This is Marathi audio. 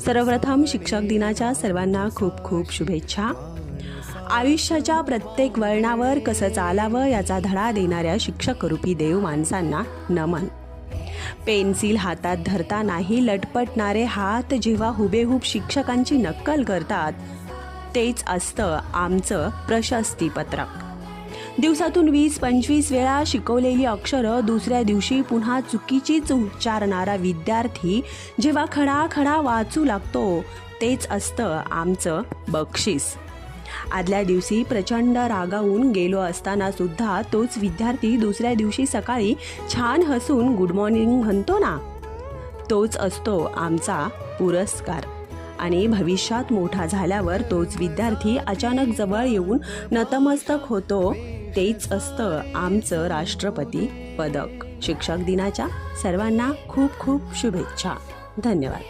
सर्वप्रथम शिक्षक दिनाच्या सर्वांना खूप खूप शुभेच्छा। आयुष्याच्या प्रत्येक वळणावर कसं चालावं याचा धडा देणाऱ्या शिक्षकरूपी देव माणसांना नमन। पेन्सिल हातात धरतानाही लटपटणारे हात जेव्हा हुबेहूब शिक्षकांची नक्कल करतात, तेच असतं आमचं प्रशस्तीपत्रक। दिवसातून 20-25 वेळा शिकवलेली अक्षरं दुसऱ्या दिवशी पुन्हा चुकीचीच उच्चारणारा विद्यार्थी जेव्हा खडाखडा वाचू लागतो, तेच असतं आमचं बक्षीस। आदल्या दिवशी प्रचंड रागावून गेलो असताना सुद्धा तोच विद्यार्थी दुसऱ्या दिवशी सकाळी छान हसून गुड मॉर्निंग म्हणतो ना, तोच असतो आमचा पुरस्कार। आणि भविष्यात मोठा झाल्यावर तोच विद्यार्थी अचानक जवळ येऊन नतमस्तक होतो, तेच असतं आमचं राष्ट्रपती पदक। शिक्षक दिनाच्या सर्वांना खूप खूप शुभेच्छा। धन्यवाद।